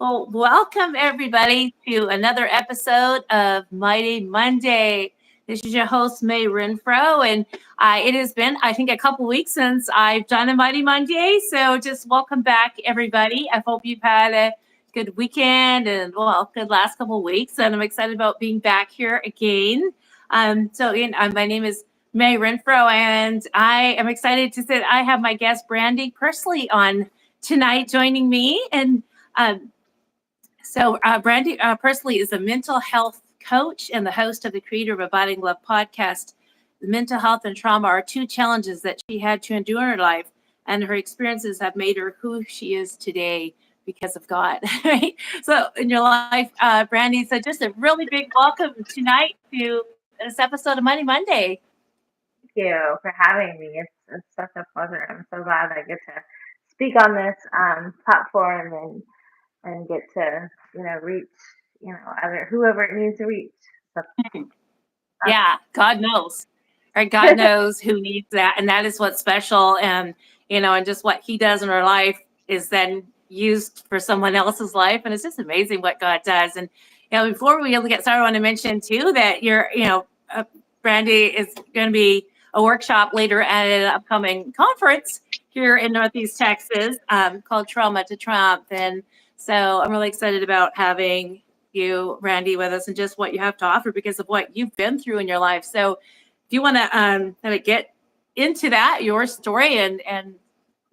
Well, welcome everybody to another episode of Mighty Monday. This is your host, Mae Renfroe, and it has been, I think, a couple weeks since I've done a Mighty Monday. So just welcome back, everybody. I hope you've had a good weekend and, well, good last couple of weeks. And I'm excited about being back here again. My name is Mae Renfroe, and I am excited to say I have my guest, Brandy Pursley, on tonight joining me. And um, Brandy Pursley is a mental health coach and the host of the Creator of Abiding Love podcast. The mental health and trauma are two challenges that she had to endure in her life, and her experiences have made her who she is today because of God. Right? So, in your life, Brandy, so just a really big welcome tonight to this episode of Money Monday. Thank you for having me. It's such a pleasure. I'm so glad I get to speak on this platform and get to reach other whoever it needs to reach. So Yeah, God knows. Right? God knows who needs that. And that is what's special. And just what he does in our life is then used for someone else's life. And it's just amazing what God does. And, before we get started, I want to mention too that Brandy is going to be a workshop later at an upcoming conference here in Northeast Texas called Trauma to Trump. And so I'm really excited about having you, Randy, with us and just what you have to offer because of what you've been through in your life. So if you want to kind of get into that, your story and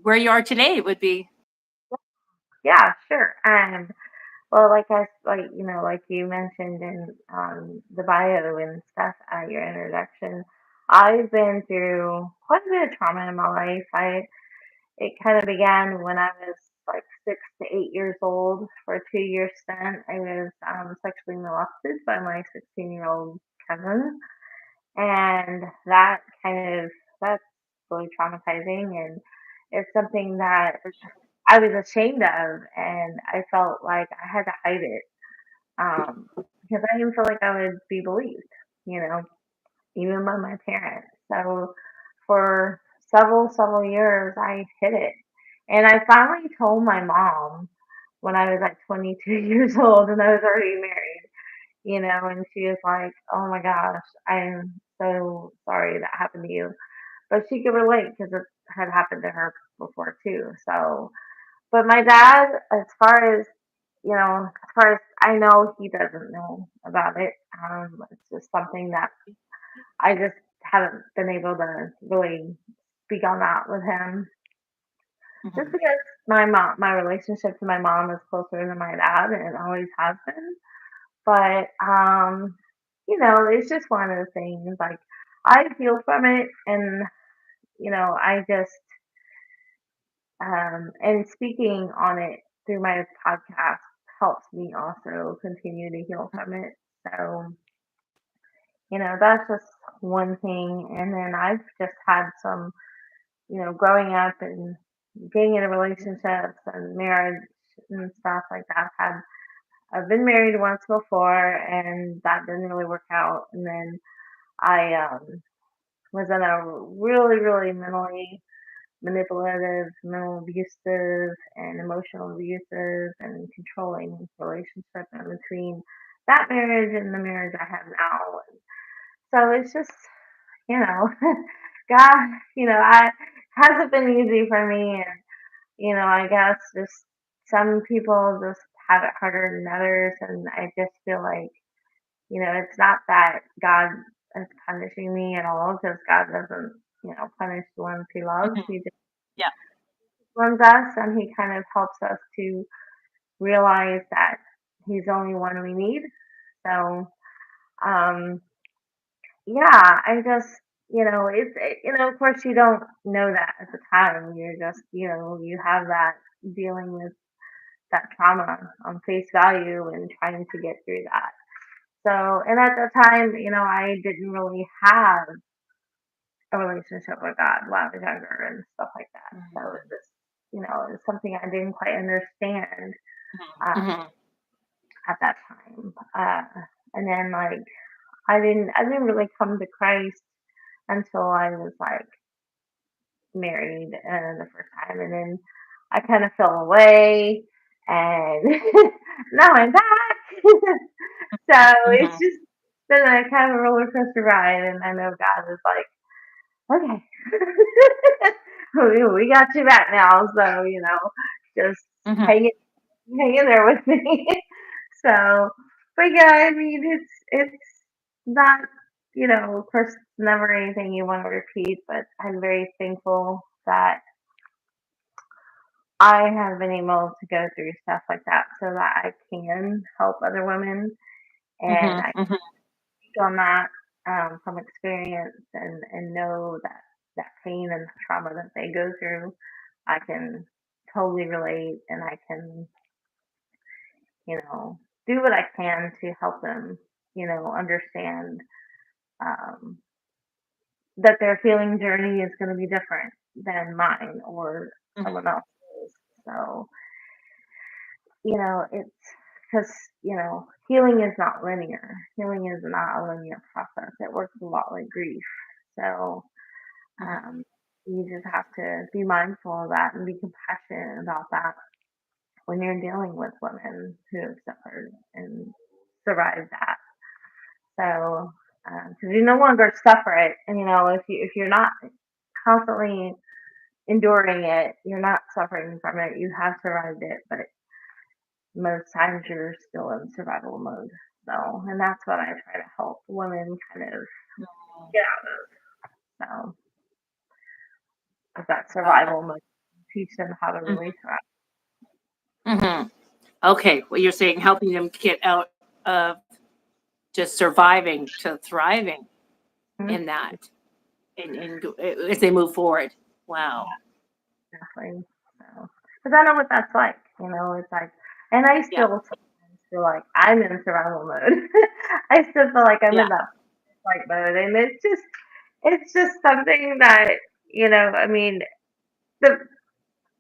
where you are today would be. yeah, sure. Well, like you mentioned in the bio and stuff at your introduction, I've been through quite a bit of trauma in my life. It kind of began when I was like 6 to 8 years old. For a 2 year stint, I was sexually molested by my 16-year-old cousin, and that's really traumatizing, and it's something that I was ashamed of, and I felt like I had to hide it because I didn't feel like I would be believed, you know, even by my parents. So for several years, I hid it. And I finally told my mom when I was like 22 years old and I was already married, and she was like, "Oh my gosh, I'm so sorry that happened to you." But she could relate because it had happened to her before too. So, but my dad, as far as I know, he doesn't know about it. It's just something that I just haven't been able to really speak on that with him, just Mhm. because my relationship to my mom is closer than my dad, and it always has been. But it's just one of those things. Like I heal from it, and I just and speaking on it through my podcast helps me also continue to heal from it. So that's just one thing. And then I've just had some, growing up and getting into relationships and marriage and stuff like that. I've been married once before, and that didn't really work out. And then I was in a really, really mentally manipulative, mental abusive, and emotional abusive and controlling relationship in between that marriage and the marriage I have now. So it's just, you know, God, I hasn't been easy for me, and I guess just some people just have it harder than others, and I just feel like it's not that God is punishing me at all, because God doesn't punish the ones He loves. Mhm. He just Yeah. loves us, and He kind of helps us to realize that He's the only one we need. So um, yeah, I just, of course you don't know that at the time. You're just, you have that dealing with that trauma on face value and trying to get through that. So, and at the time, I didn't really have a relationship with God when I was younger and stuff like that. So Mhm. it was, it's something I didn't quite understand um, Mhm. at that time. And then like, I didn't really come to Christ until I was like married the first time, and then I kind of fell away, and now I'm back. So it's Mhm. just been a kind of a roller coaster ride, and I know God is like, okay, we got you back now. So just Mhm. hang it, hang in there with me. So, but yeah, I mean, it's not, of course, it's never anything you want to repeat. But I'm very thankful that I have been able to go through stuff like that so that I can help other women, and Mhm. I Mhm. speak on that from experience, and know that that pain and that trauma that they go through, I can totally relate, and I can, do what I can to help them, understand um, that their healing journey is going to be different than mine or Mhm. someone else's. So, it's because, healing is not linear. Healing is not a linear process. It works a lot like grief. So, Mhm. um, you just have to be mindful of that and be compassionate about that when you're dealing with women who have suffered and survived that. So, because you no longer suffer it, and if you're not constantly enduring it, you're not suffering from it. You have survived it, but most times you're still in survival mode. So, and that's what I try to help women kind of get out of. So, is that Wow. survival mode, teach them how to Mhm. really thrive. Mhm. Okay, well, you're saying helping them get out of just surviving to thriving Mhm. in that, and as they move forward. Wow. Definitely. So, because I know what that's like. It's like, and I Yeah. still sometimes feel like I'm in survival mode. I still feel like I'm Yeah. in that fight mode, and it's just something that I mean, the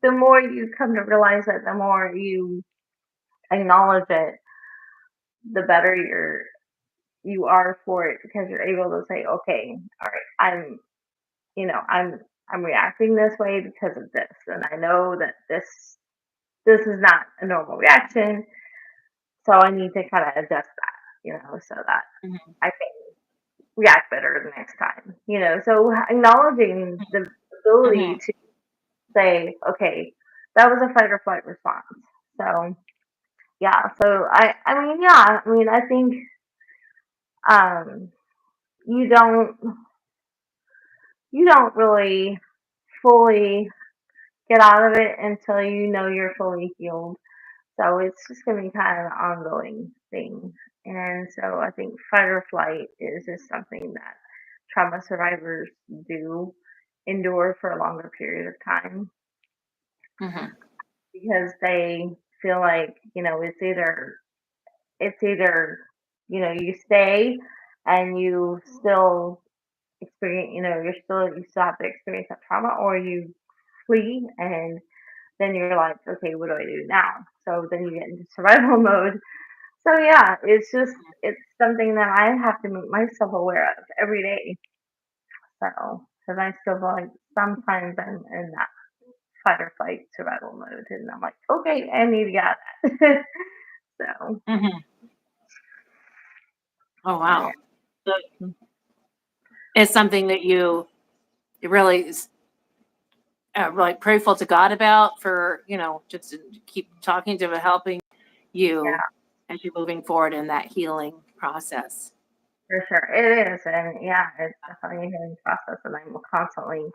the more you come to realize it, the more you acknowledge it, the better you are for it because you're able to say, okay, all right, I'm reacting this way because of this, and I know that this is not a normal reaction, so I need to kind of adjust that, so that Mhm. I can react better the next time, So acknowledging the ability Mhm. to say, okay, that was a fight or flight response. So yeah, so I think um, you don't you don't really fully get out of it until you know you're fully healed. So it's just gonna be kind of an ongoing thing. And so I think fight or flight is just something that trauma survivors do endure for a longer period of time Mhm. because they feel like, it's either, you stay and you still experience, you still have to experience that trauma, or you flee and then you're like, okay, what do I do now? So then you get into survival mode. So yeah, it's something that I have to make myself aware of every day. So because I still feel like sometimes I'm in that fight or flight survival mode, and I'm like, okay, I need to get out of that. So, Mhm. Oh, so yeah. wow. So it's something that you really really prayerful to God about for, just to keep talking to Him, helping you Yeah, as you're moving forward in that healing process. for sure. It is. And yeah, it's definitely a healing process. And I'm constantly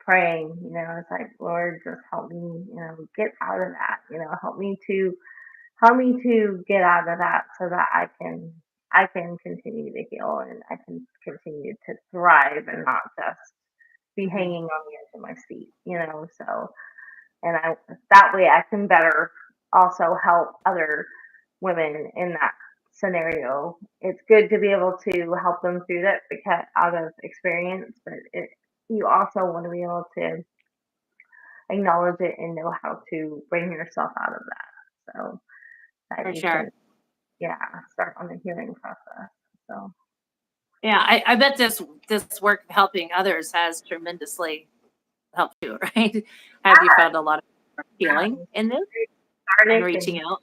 praying, it's like, Lord, just help me, get out of that, help me to get out of that so that I can continue to heal and I can continue to thrive and not just be Mhm. hanging on the edge of my seat, so and I that way I can better also help other women in that scenario. It's good to be able to help them through that because out of experience, but you also want to be able to acknowledge it and know how to bring yourself out of that so that For you sure. can, yeah, start on the healing process. So Yeah, I bet this work helping others has tremendously helped you, right? Have you found a lot of healing in this? and cathartic reaching and out.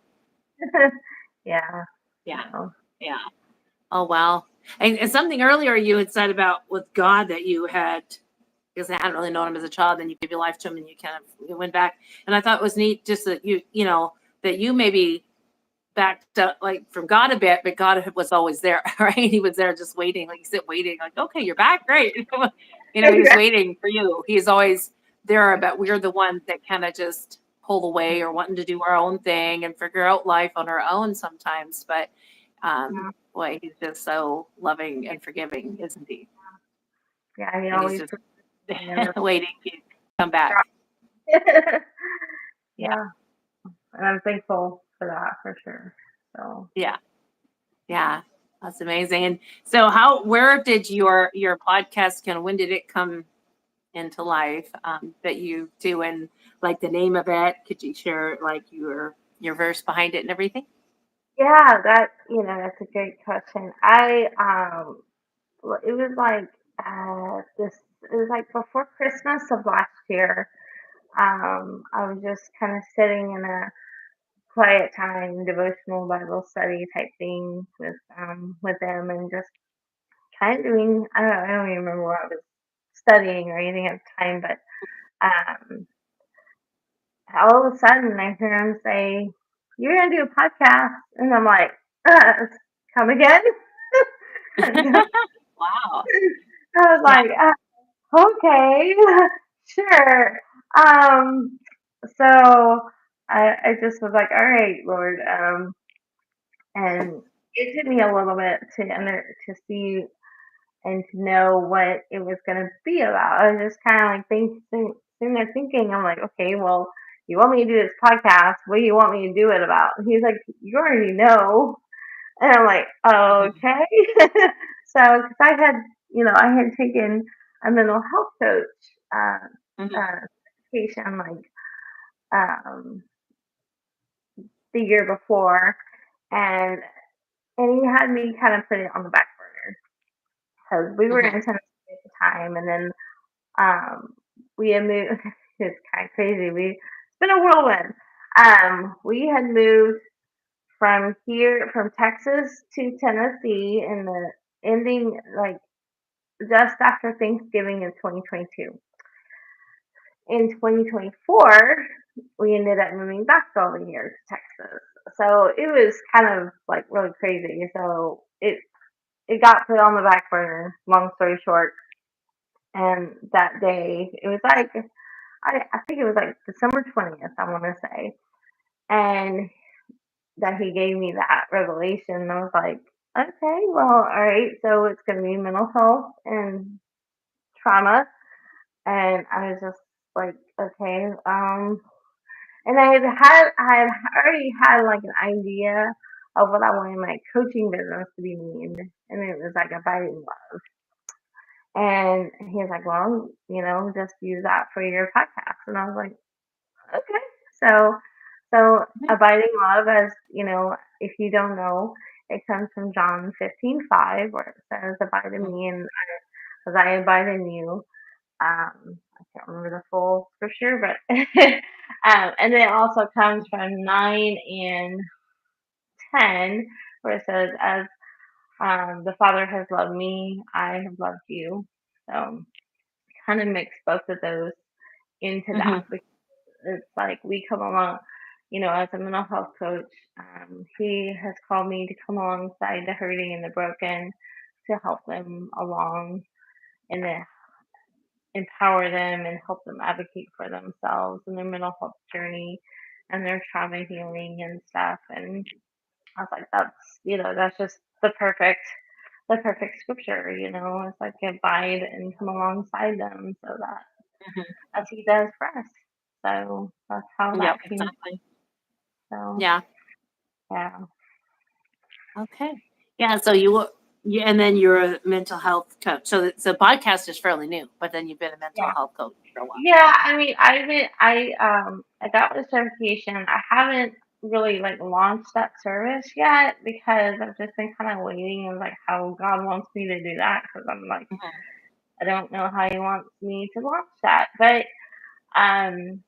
yeah, Yeah. so Yeah. Oh, wow. And something earlier you had said about with God that you had, because I hadn't really known him as a child, and you gave your life to him and you kind of you went back. And I thought it was neat just that that you maybe backed up like from God a bit, but God was always there, right? He was there just waiting, like you said, waiting, like, okay, you're back, great. He was waiting for you. He's always there, but we're the ones that kind of just pull away or wanting to do our own thing and figure out life on our own sometimes. But boy, he's just so loving and forgiving, isn't he? yeah, he And he's always just never waiting to come back. dropped. Yeah, Yeah, and I'm thankful for that for sure. So yeah, yeah. That's amazing. And so, where did your podcast when did it come into life that you do, and like the name of it? Could you share like your verse behind it and everything? yeah, that's a great question. Well, it was like this. It was like before Christmas of last year. I was just kind of sitting in a quiet time, devotional Bible study type thing with them, and just kind of doing. I don't even remember what I was studying or anything at the time, but um, all of a sudden I hear him say, "You're gonna do a podcast," and I'm like, "Come again?" And Wow. I was Yeah. like, "Okay, sure." Um, so I just was like, "All right, Lord," and it took me a little bit to see and to know what it was going to be about. I was just kind of like sitting there thinking, I'm like, okay, well, you want me to do this podcast? What do you want me to do it about? And he's like, you already know. And I'm like, Mhm. okay. So, because I had taken a mental health coach Mhm. certification like um, the year before, and he had me kind of put it on the back burner because we were in Mhm. Tennessee at the time, and then Um, we had moved. It's kind of crazy. It's been a whirlwind. We had moved from Texas to Tennessee in the ending, like just after Thanksgiving in 2022. In 2024, we ended up moving back over here to Texas. So it was kind of like really crazy. So it got put on the back burner. Long story short, and that day it was like I think it was like December 20th, I want to say, and that he gave me that revelation. And I was like, okay, well, all right, so it's going to be mental health and trauma. And I was just like, okay, and I had already had like an idea of what I wanted my coaching business to be named, and it was like abiding love. And he was like, well, just use that for your podcast. And I was like, okay. So abiding love, as you know, if you don't know, it comes from John 15:5, where it says, "Abide in Mhm. me, and as I abide in you." I can't remember the full scripture, but and then it also comes from 9 and 10, where it says, "As the Father has loved me, I have loved you." So kind of mix both of those into that. Mhm. It's like we come along, as a mental health coach, he has called me to come alongside the hurting and the broken to help them along and to empower them and help them advocate for themselves and their mental health journey and their trauma healing and stuff. And I was like, that's just the perfect scripture, it's like abide and come alongside them so that Mhm. as he does for us. So that's how that Yep. came. Exactly. So Yeah. yeah. Okay. Yeah. So and then you're a mental health coach. So podcast is fairly new, but then you've been a mental Yeah. health coach for a while. Yeah, I mean, I got the certification. I haven't really like launched that service yet because I've just been kind of waiting and like how God wants me to do that because I'm like Mhm. I don't know how He wants me to launch that, but um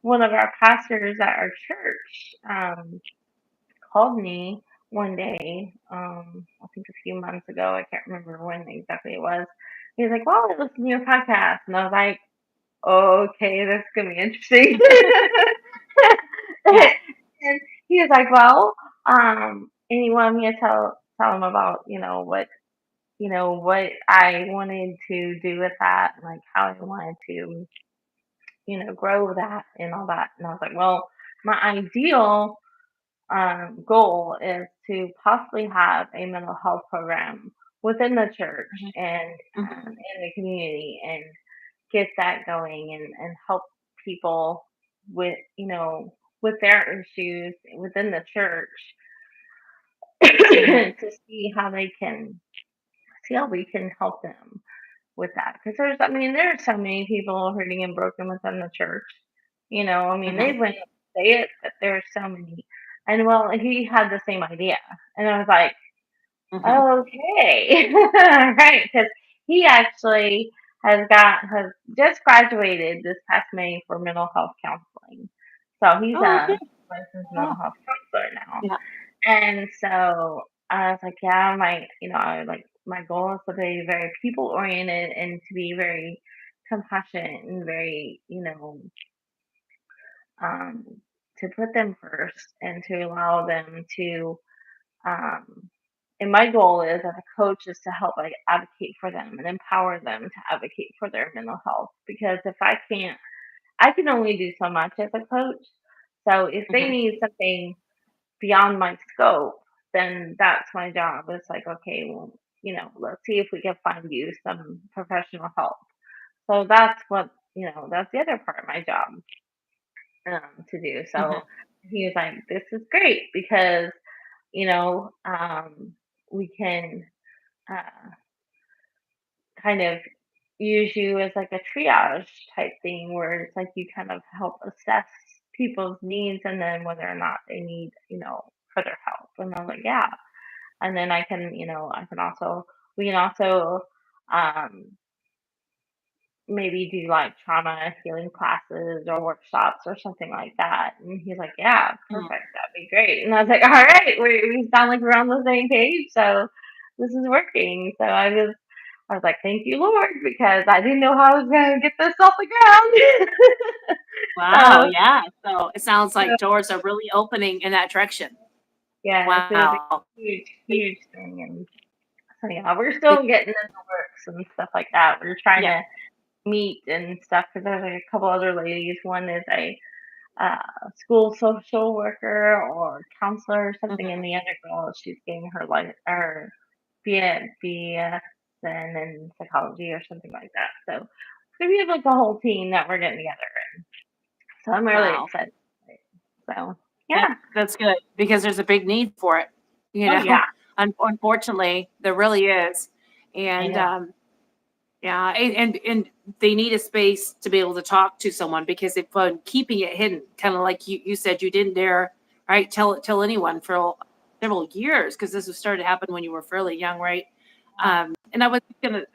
one of our pastors at our church called me one day, I think a few months ago. I can't remember when exactly it was. He was like, "Well, I listened to your podcast," and I was like, "Okay, that's gonna be interesting." Yeah. And he was like, "Well," and he wanted me to tell him about what I wanted to do with that, and like how I wanted to grow that and all that. And I was like, "Well, my ideal goal is to possibly have a mental health program within the church Mhm. and Mhm. in the community, and get that going, and help people with with their issues within the church Mhm. to see how we can help them with that, because there are so many people hurting and broken within the church. They Mhm. wouldn't say it, but there are so many. And well, he had the same idea, and I was like, Mhm. okay, right, because he actually has just graduated this past May for mental health counseling, so he's Oh, okay. a licensed mental Yeah. health counselor now. Yeah. And so I was like, yeah, my goal is to be very people oriented and to be very compassionate and very, um, to put them first and to allow them to, um, and my goal is as a coach is to help like advocate for them and empower them to advocate for their mental health, because if I can only do so much as a coach. So if they Mhm. need something beyond my scope, then that's my job. It's like, okay, well, let's see if we can find you some professional help. So that's the other part of my job to do. So Mhm. he was like, this is great because, you know, um, we can uh, kind of use you as like a triage type thing where it's like you kind of help assess people's needs and then whether or not they need, further help. And I was like, yeah. And then we can also um, maybe do like trauma healing classes or workshops or something like that. And he's like, yeah, Mhm. perfect, that'd be great. And I was like, all right, we sound like we're on the same page, so this is working. So I was like, thank you, Lord, because I didn't know how I was gonna get this off the ground. Wow. so, Yeah. So it sounds so like doors are really opening in that direction. yeah, it's a Wow. huge, Big- huge thing. And so yeah, we're big- still getting in the works and stuff like that. We're trying Yeah. to meet and stuff because there's like a couple other ladies. One is a school social worker or counselor or something, and Mhm. the other girl, she's getting her BSN in psychology or something like that. So we have like a whole team that we're getting together, and so I'm really Wow. excited. So Yeah, yeah, that's good because there's a big need for it. You oh yeah, know, unfortunately, there really is, I and know. yeah, and they need a space to be able to talk to someone because if keeping it hidden, kind of like you said, you didn't dare right tell anyone for several years because this was started to happen when you were fairly young, right? And I was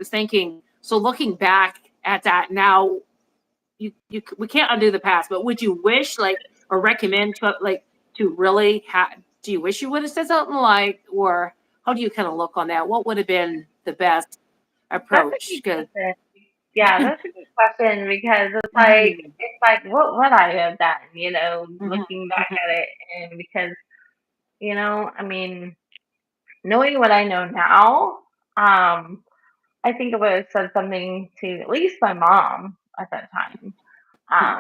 thinking, so looking back at that now, we can't undo the past, but would you wish like or recommend to like to really have? Do you wish you would have said something like, or how do you kind of look on that? What would have been the best That's a approach? good Because question. Yeah, that's a good question because Mhm, what would I have done, mhm, looking back mhm, at it, and because knowing what I know now, I think I would have said something to at least my mom at that time. mhm,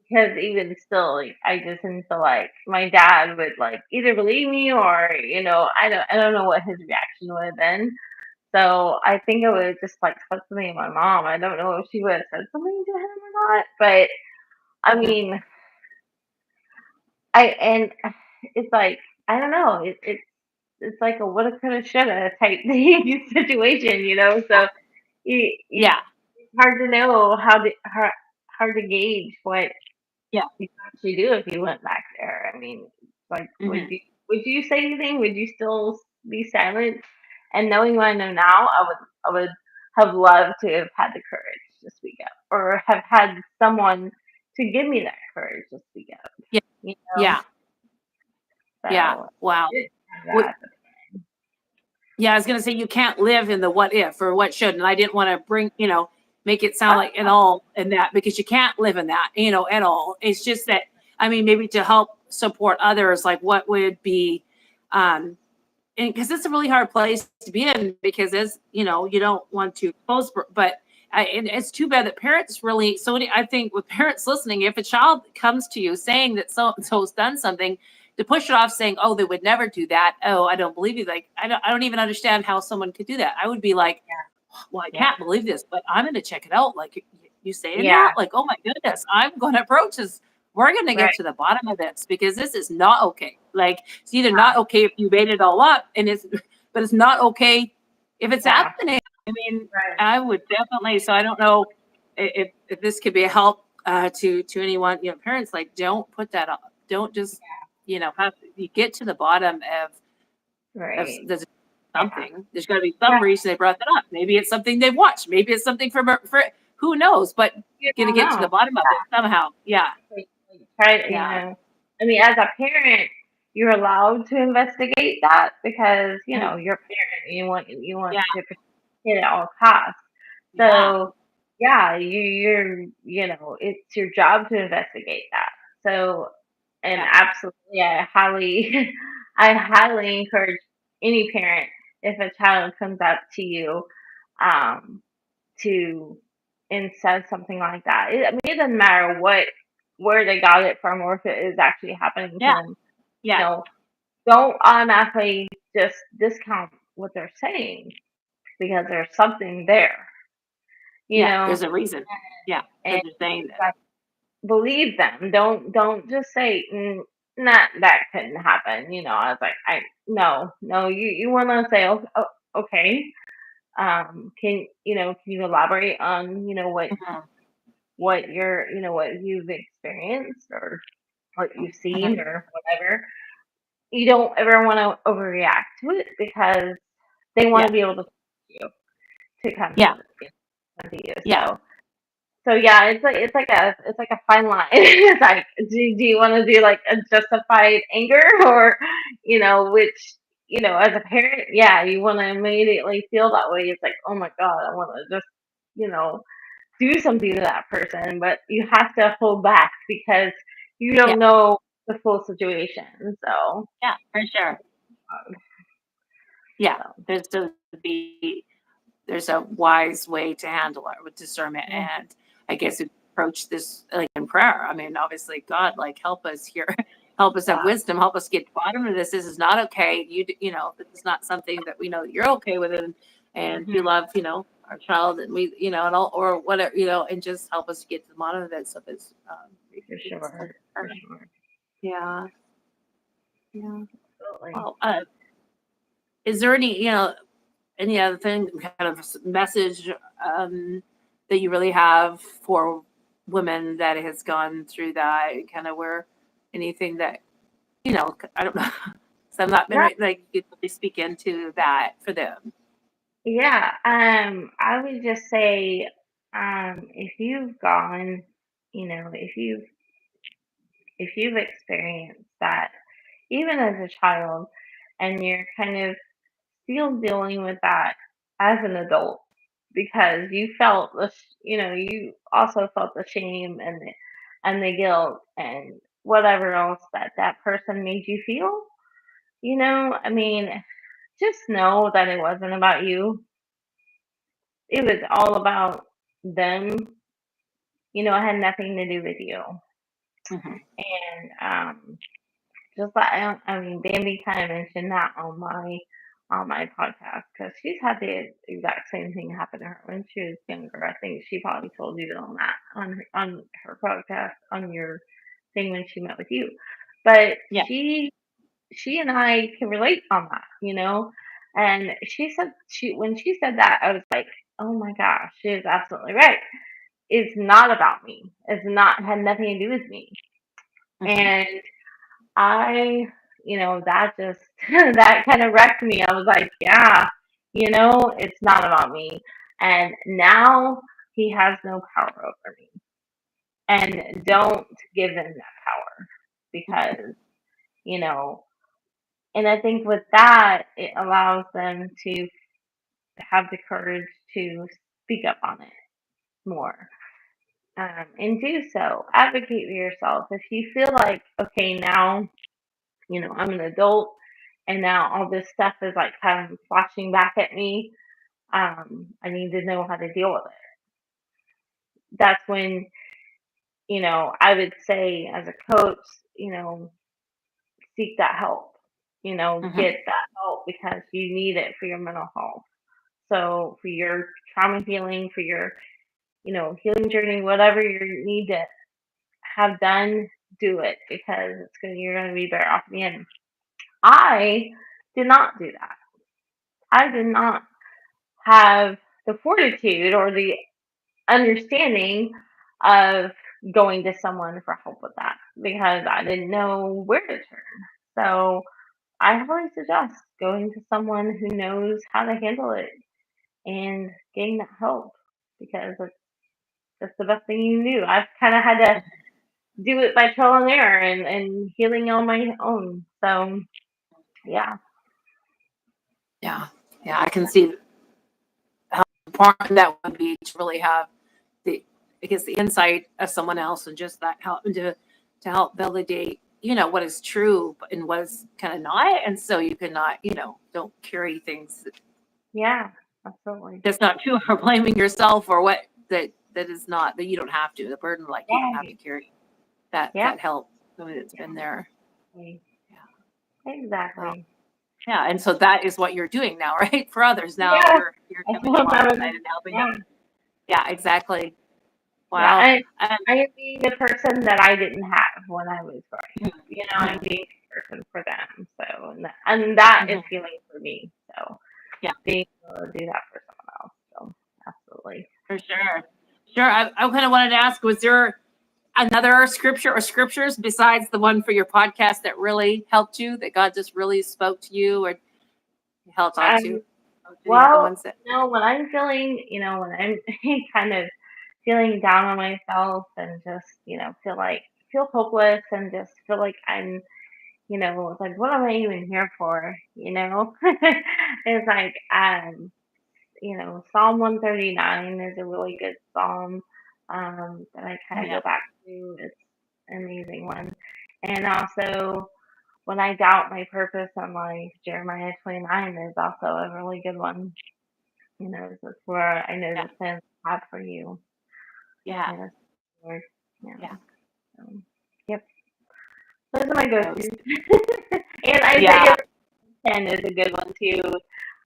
Because even still, like, I just didn't feel like my dad would like either believe me or I don't know what his reaction would have been. So I think I would have just like said something to my mom. I don't know if she would have said something to him or not, but I mhm, mean, and it's like I don't know. It's like a woulda, coulda, shoulda type thing situation. So it's yeah, hard to know hard to gauge what yeah, you actually do if you went back there. I mean, like, mhm, would you say anything? Would you still be silent? And knowing what I know now, I would have loved to have had the courage to speak up or have had someone to give me that courage to speak up, Yeah. you know? Yeah. Yeah. So Wow. I did have What, that. yeah, I was gonna say you can't live in the what if or what should, and I didn't want to bring, make it sound like at Oh, all in that, because you can't live in that, at all. It's just that, I mean, maybe to help support others, like what would be, um, and because it's a really hard place to be in, because as you don't want to expose, but and it's too bad that parents really. So I think with parents listening, if a child comes to you saying that so and so's done something, to push it off saying, "Oh, they would never do that. Oh, I don't believe you." Like I don't even understand how someone could do that. I would be like, "Well, I yeah, can't believe this, but I'm going to check it out." Like you saying yeah, that, like, "Oh my goodness, I'm going to approach this. We're going to right, get to the bottom of this, because this is not okay." Like, it's either yeah, not okay if you made it all up, but it's not okay if it's yeah, happening. I mean, right, I would definitely. So I don't know if this could be a help to anyone. Parents, like, don't put that up. Don't just have you get to the bottom of right, there's yeah, something. There's got to be yeah. some reason they brought that up. Maybe it's something they've watched. Maybe it's something for who knows. But You gonna don't get to the know. bottom of it somehow. Yeah, Like, try to, yeah, I mean, as a parent, you're allowed to investigate that because, mm, you're a parent. You want yeah, to protect it at all costs. yeah, So, yeah, it's your job to investigate that. So, and yeah, absolutely, I highly encourage any parent, if a child comes up to you, um, to and says something like that. I mean, it doesn't matter where they got it from or if it is actually happening to yeah, them. You yeah, know, don't automatically just discount what they're saying because there's something there. You yeah. know, There's a reason. Yeah, and that you're saying that. like, believe them. Don't just say not that couldn't happen. I was like, I no. You want to say, oh, okay. Can you elaborate on Mhm, what you've experienced or what you've mhm. seen or whatever. You don't ever want to overreact to it because they want Yeah, to be able to you to come yeah, to you. yeah, So yeah, it's like a fine line. It's like, do you want to do like a justified anger or which as a parent, yeah, you want to immediately feel that way. It's like, oh my god, I want to just you know do something to that person, but you have to hold back because you yeah, don't know the full situation. So, yeah, for sure. Yeah, so there's to be there's a wise way to handle it with discernment, mhm, and I guess approach this like in prayer. I mean, obviously, God, like, help us here, help us have yeah, wisdom, help us get to the bottom of this. This is not okay. This is not something that we know that you're okay with, and you hmm love, our child, and we, and all, or whatever, and just help us get to the bottom of it. So it's, for it's sure, for sure, yeah, yeah. absolutely. Well, is there any other thing, kind of message that you really have for women that has gone through that, kind of where anything that I don't know. So I'm not been Yeah, like you could really speak into that for them. yeah. I would just say, if you've gone, if you've experienced that, even as a child, and you're kind of still dealing with that as an adult because you felt you also felt the shame and the guilt and whatever else that person made you feel. I mean, just know that it wasn't about you. It was all about them. It had nothing to do with you. Hmm. And just like I mean, Bambi kind of mentioned that on my podcast because she's had the exact same thing happen to her when she was younger. I think she probably told you on that on her podcast on your thing when she met with you. But Yeah. she and I can relate on that. And she said when she said that, I was like, oh my gosh, she is absolutely right. It's not about me. It's not had nothing to do with me. Hmm. And I, that just that kind of wrecked me. I was like, yeah, it's not about me. And now he has no power over me. and don't give them that power because, you know, and I think with that, it allows them to have the courage to speak up on it more. And do so. Advocate for yourself. If you feel like, okay, now, you know, I'm an adult and now all this stuff is like kind of flashing back at me, I need to know how to deal with it. That's when, you know, I would say as a coach, you know, seek that help, you know, get that help because you need it for your mental health. So for your trauma healing, for your, you know, healing journey, whatever you need to have done, do it because you're going to be better off in the end. I did not do that. I did not have the fortitude or the understanding of going to someone for help with that because I didn't know where to turn. So I highly suggest going to someone who knows how to handle it and getting that help because that's the best thing you can do. I've kind of had to do it by trial and error and healing on my own. So yeah. Yeah. I can see how important that would be to really have the insight of someone else and just that help to help validate, you know, what is true and what is kind of not, and so you cannot, you know, don't carry things. Yeah, absolutely. That's not true, or blaming yourself or what that is not, that you don't have to. The burden, like you don't have to carry that help. Somebody that's been there. Exactly. Yeah, and so that is what you're doing now, right? For others now, you're coming alongside and helping them. Yeah, exactly. Wow. Yeah, I am being the person that I didn't have when I was growing up. You know, I'm being the person for them. So, and that is healing for me. So, being able to do that for someone else. So, absolutely. For sure. Sure. I kind of wanted to ask, was there another scripture or scriptures besides the one for your podcast that really helped you, that God just really spoke to you or held on to? Well, when I'm feeling, you know, when I'm kind of feeling down on myself and just, you know, feel hopeless and just feel like I'm, you know, like what am I even here for? You know, it's like, you know, Psalm 139 is a really good psalm that I kind of go back to. It's an amazing one, and also when I doubt my purpose in life, Jeremiah 29 is also a really good one. You know, that's where I know the plans I have for you. Yeah. Lord. Yeah. Yep. Those are my go-tos. And Isaiah 10 is a good one too.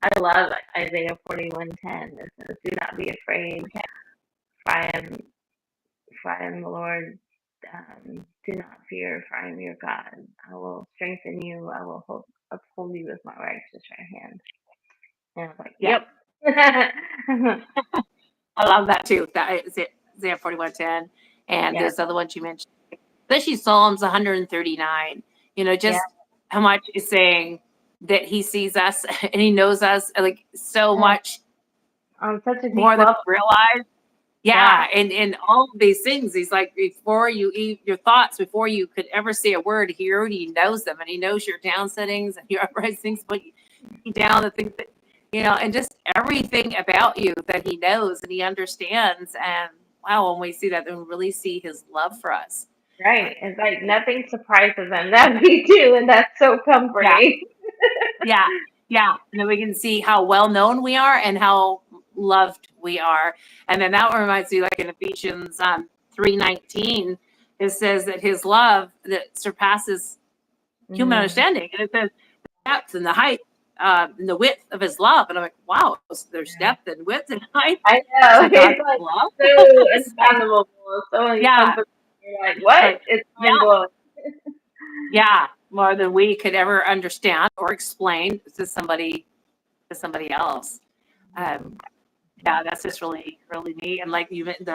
I love Isaiah 41:10. It says, "Do not be afraid, for I am the Lord. Do not fear, for I am your God. I will strengthen you. I will uphold you with my righteous right hand." And I was like, "Yep." I love that too. That is Isaiah 41:10, and those other ones you mentioned, especially Psalms 139. You know, just how much is saying that He sees us and He knows us, like so much on such a deep more than level. we realize. Yeah, and all of these things, He's like, before you eat your thoughts, before you could ever say a word, He already knows them, and He knows your down settings and your upright things, but down the things that, you know, and just everything about you that He knows and He understands. And wow, when we see that, then we really see His love for us. Right. It's like nothing surprises Him that we do, and that's so comforting. Yeah. And then we can see how well known we are and how loved we are. And then that reminds me, like in Ephesians 3:19, it says that His love that surpasses human understanding. And it says the depth and the height and the width of His love. And I'm like, wow, there's depth and width and height. I know. It's like love. so unfathomable. So many comfort. You're like, what? It's mind blowing. Yeah, more than we could ever understand or explain to somebody else. That's just really, really neat. And like you mentioned,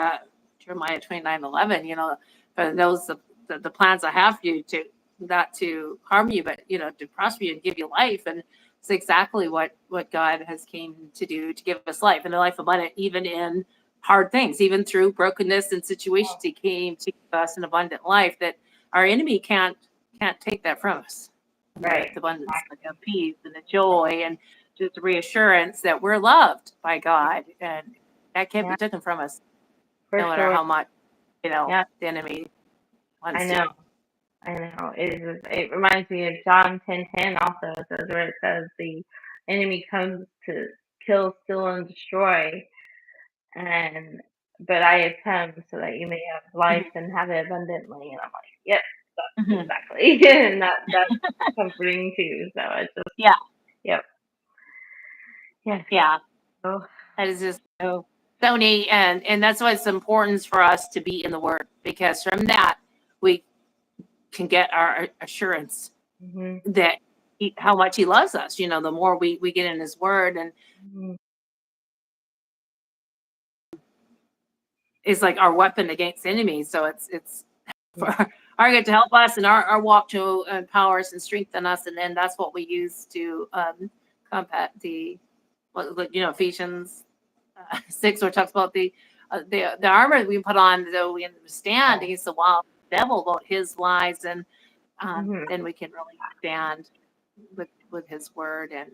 Jeremiah 29:11, you know, for those the plans I have for you, to not to harm you, but you know, to prosper you and give you life. And it's exactly what God has came to do, to give us life and a life abundant, even in hard things, even through brokenness and situations. He came to give us an abundant life that our enemy can't take that from us. Right. The abundance of peace and the joy and just the reassurance that we're loved by God, and that can't be taken from us, no matter how much the enemy wants to. I know. It reminds me of John 10:10 also. It says where it says the enemy comes to kill, steal, and destroy, but I have come so that you may have life and have it abundantly. And I'm like, yep, that's exactly, and that's comforting too. So it's just yep, yeah. So that is just so neat, and that's why it's important for us to be in the Word, because from that we can get our assurance that how much He loves us. The more we get in His Word, and it's like our weapon against enemies. So it's for our good to help us and our walk to empower us and strengthen us, and then that's what we use to combat the Ephesians 6, where it talks about the armor that we put on, so we stand against the wild devil about his lies, and then we can really stand with his word. And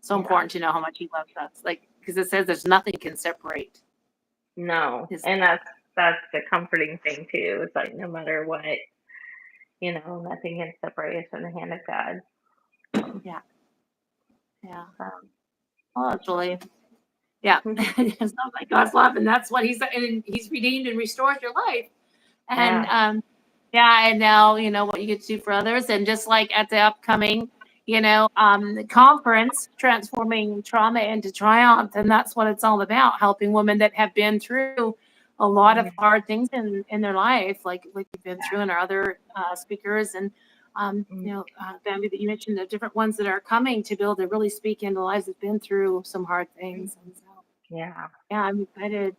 so important to know how much he loves us, like, because it says there's nothing can separate. No, and that's the comforting thing too. It's like no matter what, nothing can separate us from the hand of God. Yeah. Oh, actually, yeah. It's not like God's love, and that's what He's redeemed and restored your life. And and now what you get to do for others, and just like at the upcoming the conference, Transforming Trauma into Triumph, and that's what it's all about, helping women that have been through a lot of hard things in their life, like we've been through, and our other speakers, and Bambi, that you mentioned, the different ones that are coming to be able to really speak into lives that've been through some hard things. And so I'm excited.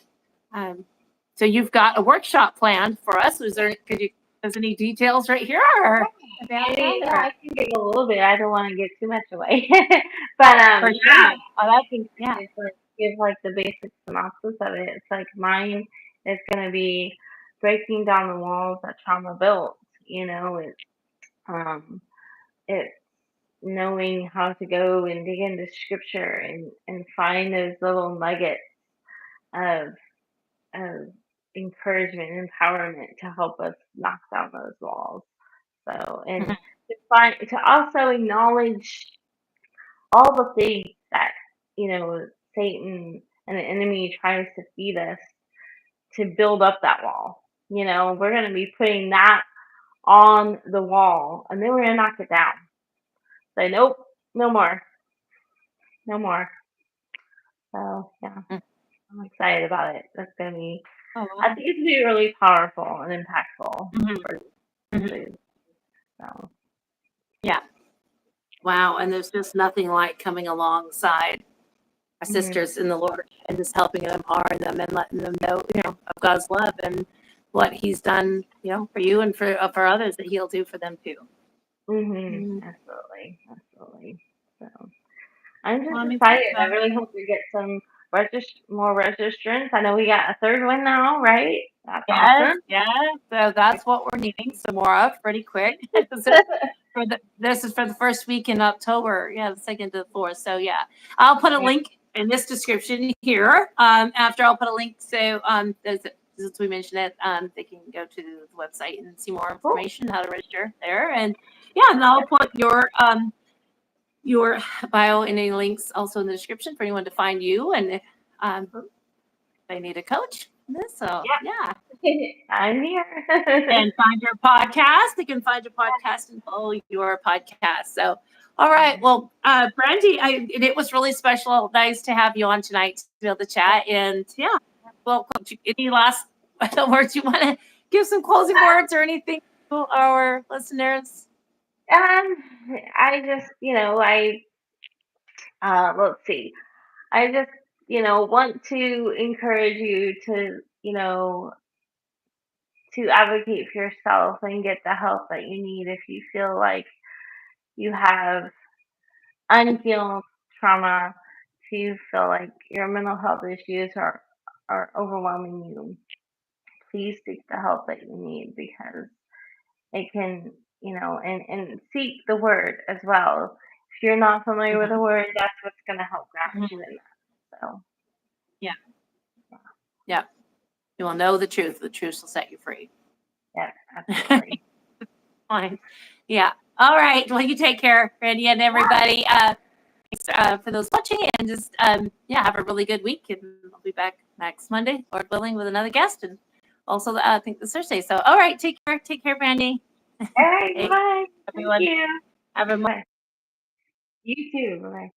So you've got a workshop planned for us. Could you give us any details right here? I can give a little bit. I don't want to give too much away, but I think give like the basic synopsis of it. It's like mine is going to be breaking down the walls that trauma built. It's knowing how to go and dig into scripture and find those little nuggets of encouragement and empowerment to help us knock down those walls. So, and to also acknowledge all the things that Satan and the enemy tries to feed us to build up that wall. We're going to be putting that on the wall, and then we're going to knock it down. Say, nope, no more. So yeah, I'm excited about it. That's going to be, I think it's going to be really powerful and impactful. So yeah. Wow. And there's just nothing like coming alongside our sisters in the Lord and just helping and empowering them and letting them know, of God's love and what He's done, for you and for others that He'll do for them too. Absolutely. So I'm just excited. I really hope we get some more registrants. I know we got a third one now, right? That's awesome. Yes. So that's what we're needing some more of pretty quick. This is for the first week in October. Yeah, the 2nd to the 4th. So yeah, I'll put a link in this description here. After I'll put a link, so as we mentioned it, they can go to the website and see more information, how to register there. And and I'll put your bio and any links also in the description for anyone to find you, and if they need a coach. So yeah. I'm here. And find your podcast. They can find your podcast and follow your podcast. So, all right. Well, Brandy, it was really special. Nice to have you on tonight to be able to chat. And well, any last words you want to give, some closing words or anything to our listeners? I just, let's see. I just, want to encourage you to, to advocate for yourself and get the help that you need if you feel like you have unhealed trauma, if you feel like your mental health issues are are overwhelming you, please seek the help that you need, because it can, and seek the word as well. If you're not familiar with the word, that's what's going to help guide you in that. So, Yeah. You will know the truth. The truth will set you free. yeah, absolutely. Fine. Yeah. All right. Well, you take care, Brandy, and everybody. Thanks for those watching, and just have a really good week. And I'll be back next Monday, Lord willing, with another guest, and also I think this Thursday. So, all right. Take care. Take care, Brandy. All right. Hey, Bye. everyone. Thank you. Have a Bye. You too. Bye.